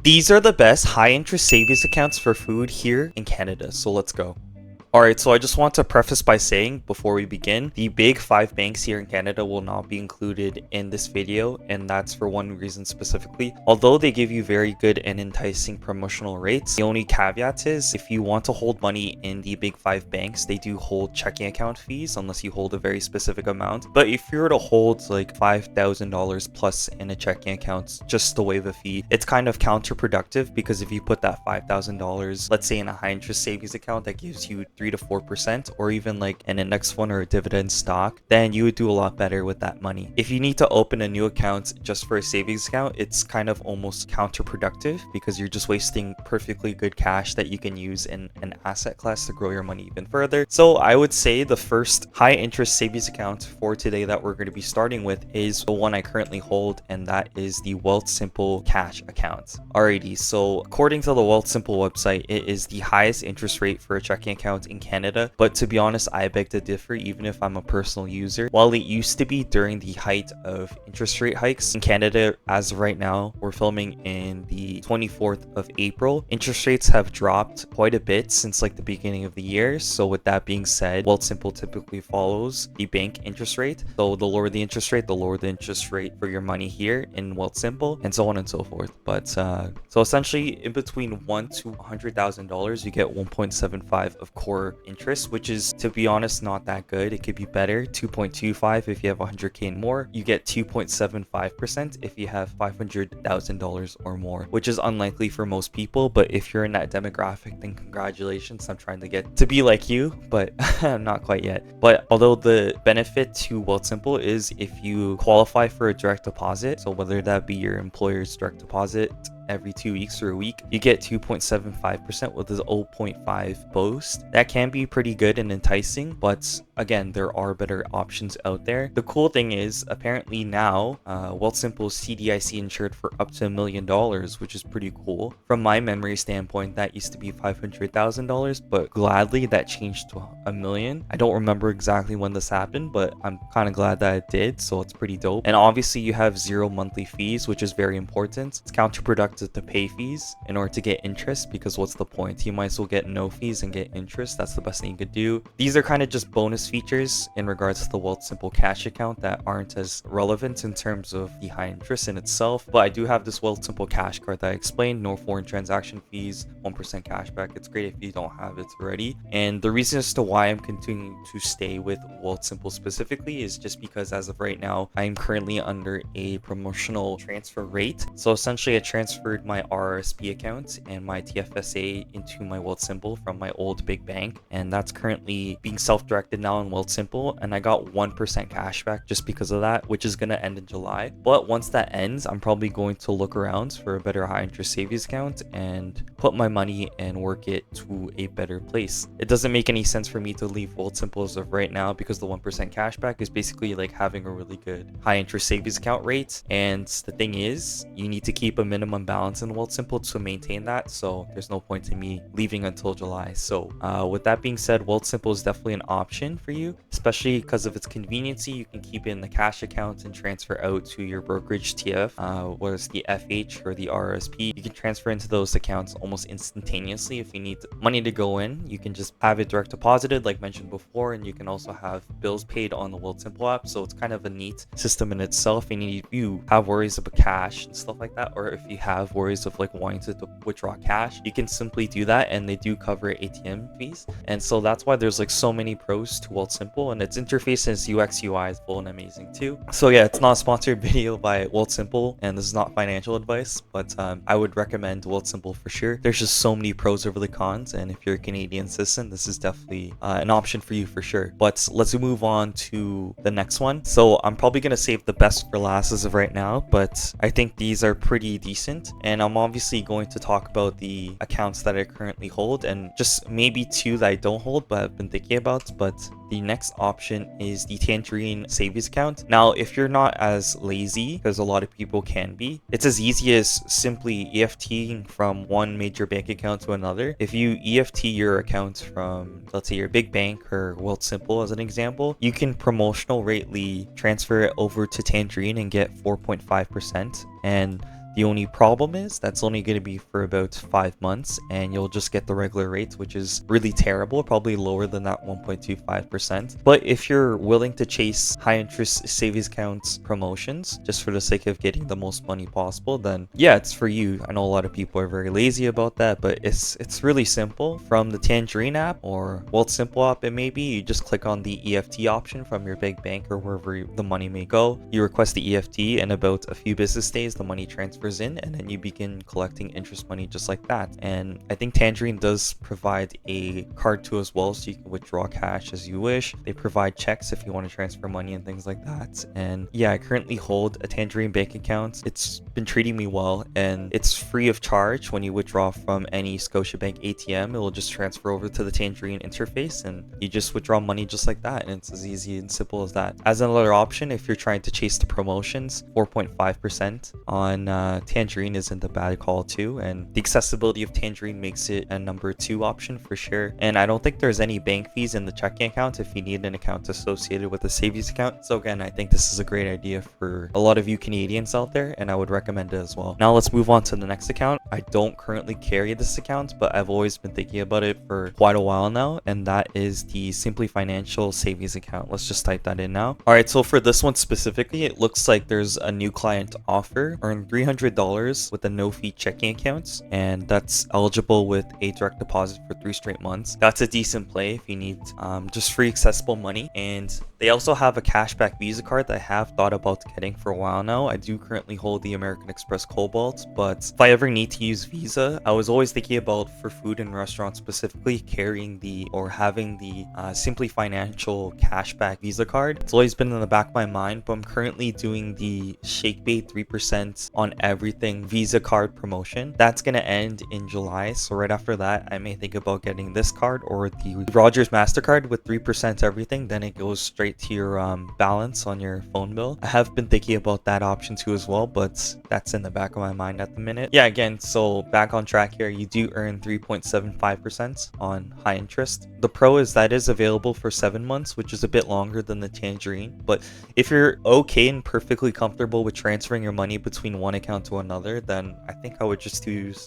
These are the best high interest savings accounts for food here in Canada, so let's go. Alright, so I just want to preface by saying, before we begin, the big 5 banks here in Canada will not be included in this video, and that's for one reason specifically. Although they give you very good and enticing promotional rates, the only caveat is if you want to hold money in the big 5 banks, they do hold checking account fees unless you hold a very specific amount. But if you were to hold like $5,000 plus in a checking account just to waive a fee, it's kind of counterproductive, because if you put that $5,000, let's say in a high interest savings account that gives you 3 to 4%, or even like an index fund or a dividend stock, then you would do a lot better with that money. If you need to open a new account just for a savings account, it's kind of almost counterproductive, because you're just wasting perfectly good cash that you can use in an asset class to grow your money even further. So I would say the first high interest savings account for today that we're going to be starting with is the one I currently hold, and that is the Wealthsimple cash account. Alrighty, so according to the Wealthsimple website, it is the highest interest rate for a checking account in Canada, but to be honest, I beg to differ, even if I'm a personal user. While it used to be during the height of interest rate hikes in Canada, as of right now, we're filming in the 24th of April, interest rates have dropped quite a bit since like the beginning of the year. So with that being said, Wealthsimple typically follows the bank interest rate. So the lower the interest rate, the lower the interest rate for your money here in Wealthsimple, and so on and so forth. But so essentially, in between $1 to $100,000, you get 1.75 of core interest, which is, to be honest, not that good. It could be better. 2.25 if you have 100k and more. You get 2.75% if you have $500,000 or more, which is unlikely for most people. But if you're in that demographic, then congratulations. I'm trying to get to be like you, but I'm not quite yet. But although the benefit to Wealthsimple is if you qualify for a direct deposit, so whether that be your employer's direct deposit every 2 weeks or a week, you get 2.75% with this 0.5 boost. That can be pretty good and enticing, but again, there are better options out there. The cool thing is, apparently now, Wealthsimple is CDIC insured for up to $1 million, which is pretty cool. From my memory standpoint, that used to be $500,000, but gladly that changed to $1 million. I don't remember exactly when this happened, but I'm kind of glad that it did, so it's pretty dope. And obviously you have 0 monthly fees, which is very important. It's counterproductive to pay fees in order to get interest, because what's the point? You might as well get no fees and get interest. That's the best thing you could do. These are kind of just bonus features in regards to the Wealthsimple cash account that aren't as relevant in terms of the high interest in itself. But I do have this Wealthsimple cash card that I explained. No foreign transaction fees, 1% cashback. It's great if you don't have it already. And the reason as to why I'm continuing to stay with Wealthsimple specifically is just because as of right now, I'm currently under a promotional transfer rate. So essentially I transferred my RRSP account and my TFSA into my Wealthsimple from my old big bank, and that's currently being self-directed now in Wealthsimple, and I got 1% cashback just because of that, which is going to end in July. But once that ends, I'm probably going to look around for a better high interest savings account and put my money and work it to a better place. It doesn't make any sense for me to leave Wealthsimple as of right now, because the 1% cashback is basically like having a really good high interest savings account rate, and the thing is, you need to keep a minimum balance in Wealthsimple to maintain that, so there's no point in me leaving until July. So with that being said, Wealthsimple is definitely an option for you, especially because of its conveniency. You can keep it in the cash account and transfer out to your brokerage TF, whether it's the FH or the RRSP. You can transfer into those accounts almost instantaneously. If you need money to go in, you can just have it direct deposited like mentioned before, and you can also have bills paid on the Wealthsimple app. So it's kind of a neat system in itself. And if you have worries about cash and stuff like that, or if you have worries of like wanting to withdraw cash, you can simply do that, and they do cover ATM fees. And so that's why there's like so many pros to Wealthsimple, and its interface and its UX UI is full and amazing too. So yeah, it's not a sponsored video by Wealthsimple, and this is not financial advice, but I would recommend Wealthsimple for sure. There's just so many pros over the cons, and if you're a Canadian citizen, this is definitely an option for you for sure. But let's move on to the next one. So I'm probably gonna save the best for last as of right now, but I think these are pretty decent, and I'm obviously going to talk about the accounts that I currently hold, and just maybe 2 that I don't hold but I've been thinking about. But the next option is the Tangerine savings account. Now, if you're not as lazy, because a lot of people can be, it's as easy as simply EFTing from one major bank account to another. If you EFT your account from, let's say, your big bank or Wealthsimple as an example, you can promotional rately transfer it over to Tangerine and get 4.5%. And The only problem is that's only going to be for about 5 months, and you'll just get the regular rates, which is really terrible, probably lower than that 1.25%. But if you're willing to chase high interest savings accounts promotions just for the sake of getting the most money possible, then yeah, it's for you. I know a lot of people are very lazy about that, but it's really simple. From the Tangerine app or Wealth Simple app, it may be, you just click on the EFT option from your big bank or wherever the money may go. You request the EFT, and about a few business days the money transfers in, and then you begin collecting interest money just like that. And I think Tangerine does provide a card too as well, so you can withdraw cash as you wish. They provide checks if you want to transfer money and things like that. And yeah, I currently hold a Tangerine bank account. It's been treating me well, and it's free of charge. When you withdraw from any Scotiabank ATM, it will just transfer over to the Tangerine interface, and you just withdraw money just like that, and it's as easy and simple as that. As another option, if you're trying to chase the promotions, 4.5% on Tangerine isn't a bad call too, and the accessibility of Tangerine makes it a number 2 option for sure. And I don't think there's any bank fees in the checking account if you need an account associated with a savings account. So again, I think this is a great idea for a lot of you Canadians out there, and I would recommend it as well. Now let's move on to the next account. I don't currently carry this account, but I've always been thinking about it for quite a while now, and that is the Simply Financial savings account. Let's just type that in now. All right, so for this one specifically, it looks like there's a new client offer. Earn $300 with a no-fee checking account, and that's eligible with a direct deposit for 3 straight months. That's a decent play if you need just free accessible money. And they also have a cashback Visa card that I have thought about getting for a while now. I do currently hold the American Express Cobalt, but if I ever need to use Visa, I was always thinking about, for food and restaurants specifically, carrying the or having the Simply Financial cashback Visa card. It's always been in the back of my mind, but I'm currently doing the ShakeBait 3% on everything Visa card promotion. That's gonna end in July, so right after that I may think about getting this card or the Rogers MasterCard with 3% everything. Then it goes straight to your balance on your phone bill. I have been thinking about that option too as well, but that's in the back of my mind at the minute. Yeah, again, so back on track here, you do earn 3.75% on high interest. The pro is that is available for 7 months, which is a bit longer than the Tangerine. But if you're okay and perfectly comfortable with transferring your money between one account to another, then I think I would just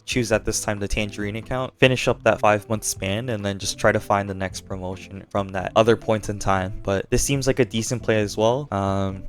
choose at this time the Tangerine account, finish up that 5-month span, and then just try to find the next promotion from that other point in time. But this seems like a decent play as well.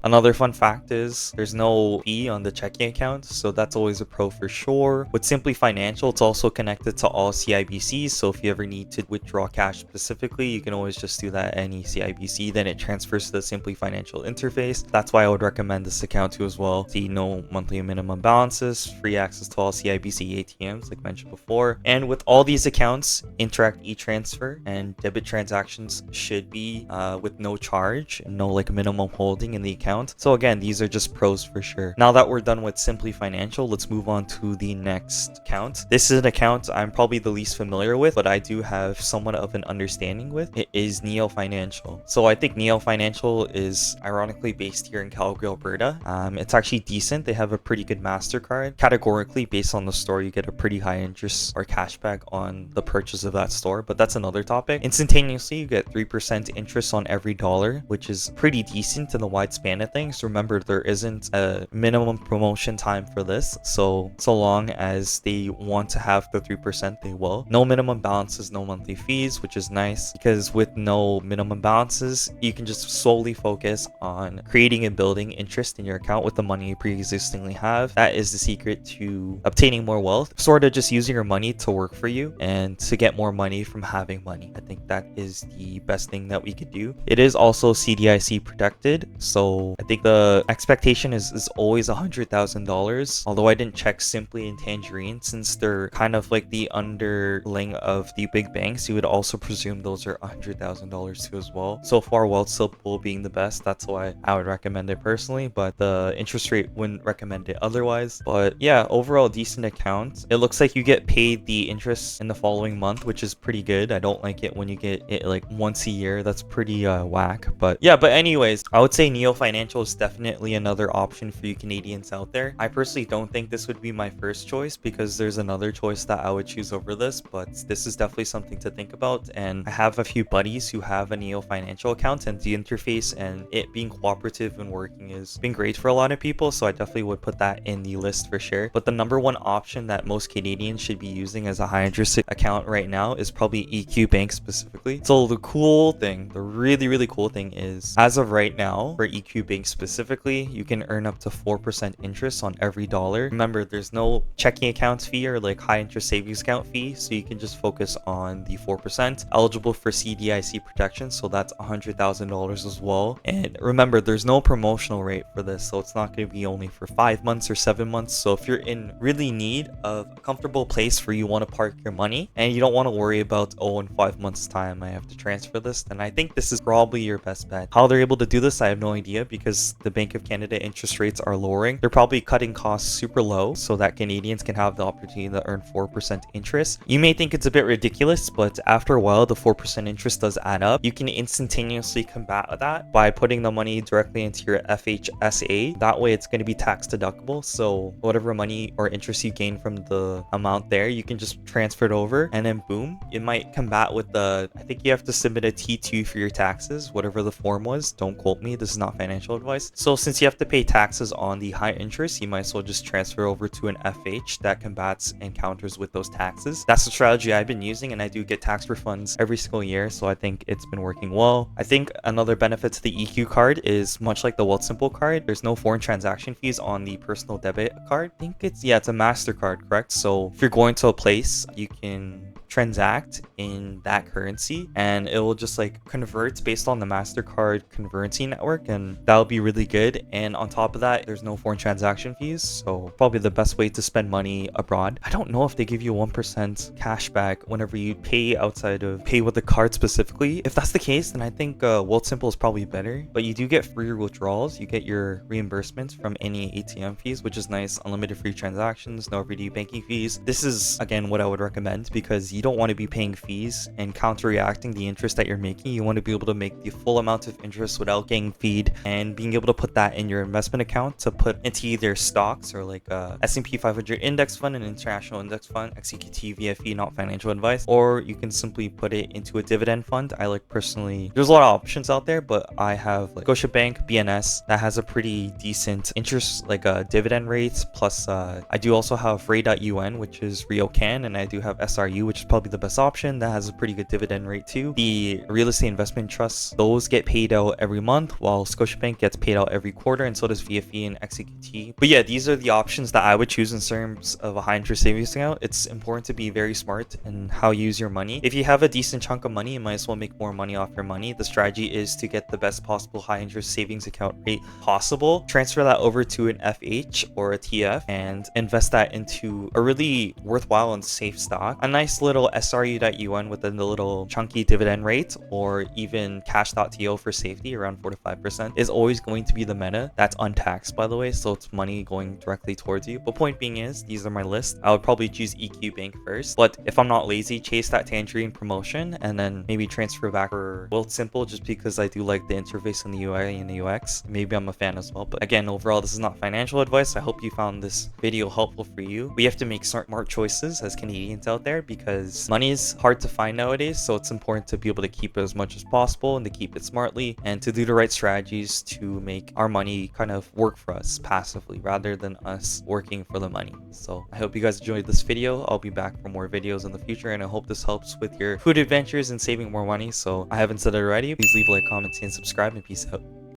Another fun fact is there's no fee on the checking account, so that's always a pro for sure. With Simply Financial, it's also connected to all CIBCs, so if you ever need to withdraw cash specifically, you can always just do that at any CIBC. Then it transfers to the Simply Financial interface. That's why I would recommend this account too as well. See, no monthly minimum balances, free access to all CIBC ATMs like mentioned before. And with all these accounts, Interact e-transfer and debit transactions should be with no charge, no like minimum holding in the account. So again, these are just pros for sure. Now that we're done with Simply Financial, let's move on to the next account. This is an account I'm probably the least familiar with, but I do have somewhat of an understanding with. It is Neo Financial. So I think Neo Financial is ironically based here in Calgary, Alberta. It's actually decent. They have a pretty good MasterCard. Categorically, based on the store, you get a pretty high interest or cashback on the purchase of that store, but that's another topic. Instantaneously, you get 3% interest on every dollar, which is pretty decent in the wide span of things. Remember, there isn't a minimum promotion time for this, so long as they want to have the 3%, they will. No minimum balances, no monthly fees, which is nice, because with no minimum balances, you can just solely focus on creating and building interest in your account with the money you pre-existingly have. That is the secret to obtaining more wealth, sort of just using your money to work for you and to get more money from having money. I think that is the best thing that we could do. It is also CDIC protected, so I think the expectation is always $100,000, although I didn't check Simply and Tangerine since they're kind of like the underling of the big banks. You would also presume those are $100,000 too as well. So far, Wealth Simple being the best, that's why I would recommend it personally, but the interest rate wouldn't recommend it otherwise. But yeah, overall decent account. It looks like you get paid the interest in the following month, which is pretty good. I don't like it when you get it like once a year. That's pretty whack. But yeah, but anyways, I would say Neo Financial is definitely another option for you Canadians out there. I personally don't think this would be my first choice because there's another choice that I would choose over this, but this is definitely something to think about. And I have a few buddies who have a Neo Financial account, and the interface and it being cooperative and working has been great for a lot of people, so I definitely would put that in on the list for sure. But the number one option that most Canadians should be using as a high interest account right now is probably EQ Bank specifically. So the cool thing, the really cool thing is, as of right now, for EQ Bank specifically, you can earn up to 4% interest on every dollar. Remember, there's no checking account fee or like high interest savings account fee, so you can just focus on the 4%. Eligible for CDIC protection, so that's $100,000 as well. And remember, there's no promotional rate for this, so it's not going to be only for 5 months or 7 months. So if you're in really need of a comfortable place where you want to park your money and you don't want to worry about, oh, in 5 months time I have to transfer this, then I think this is probably your best bet. How they're able to do this, I have no idea, because the Bank of Canada interest rates are lowering. They're probably cutting costs super low so that Canadians can have the opportunity to earn 4% interest. You may think it's a bit ridiculous, but after a while the 4% interest does add up. You can instantaneously combat that by putting the money directly into your FHSA. That way it's going to be tax deductible, so whatever money or interest you gain from the amount there, you can just transfer it over, and then boom, it might combat with the, I think you have to submit a T2 for your taxes, whatever the form was. Don't quote me, this is not financial advice. So since you have to pay taxes on the high interest, you might as well just transfer over to an FH that combats and counters with those taxes. That's the strategy I've been using, and I do get tax refunds every single year, so I think it's been working well. I think another benefit to the EQ card is, much like the Wealthsimple card, there's no foreign transaction fees on the personal debit card. I think it's a MasterCard, correct? So if you're going to a place, you can transact in that currency and it will just like convert based on the MasterCard converrency network, and that'll be really good. And on top of that, there's no foreign transaction fees, so probably the best way to spend money abroad. I don't know if they give you 1% cash back whenever you pay outside of pay with the card specifically. If that's the case, then I think Wealthsimple is probably better, but you do get free withdrawals. You get your reimbursements from any ATM fees, which is nice. Unlimited free transactions, no overdue banking fees. This is again what I would recommend, because you don't want to be paying fees and counter-reacting the interest that you're making. You want to be able to make the full amount of interest without getting feed, and being able to put that in your investment account to put into either stocks or like a S&P 500 index fund, an international index fund, XEQT, VFE, not financial advice, or you can simply put it into a dividend fund. I like personally, there's a lot of options out there, but I have like Scotiabank BNS that has a pretty decent interest, like a dividend rates. Plus I do also have Ray.UN, which is RioCan, and I do have SRU, which is probably the best option, that has a pretty good dividend rate too. The real estate investment trusts, those get paid out every month, while Scotiabank gets paid out every quarter, and so does VFE and XEQT. But yeah, these are the options that I would choose in terms of a high interest savings account. It's important to be very smart in how you use your money. If you have a decent chunk of money, you might as well make more money off your money. The strategy is to get the best possible high interest savings account rate possible, transfer that over to an FH or a TF, and invest that into a really worthwhile and safe stock. A nice little SRU.UN with a little chunky dividend rate, or even cash.to for safety around 4 to 5% is always going to be the meta. That's untaxed, by the way, so it's money going directly towards you. But point being is, these are my list. I would probably choose EQ Bank first, but if I'm not lazy, chase that Tangerine promotion and then maybe transfer back for Wealthsimple, just because I do like the interface in the UI and the UX. Maybe I'm a fan as well. But again, overall, this is not financial advice. I hope you found this video helpful for you. We have to make smart choices as Canadians out there, because money is hard to find nowadays, so it's important to be able to keep it as much as possible and to keep it smartly, and to do the right strategies to make our money kind of work for us passively rather than us working for the money. So I hope you guys enjoyed this video. I'll be back for more videos in the future, and I hope this helps with your food adventures and saving more money. So I haven't said it already, please leave a like, comment, and subscribe, and peace out.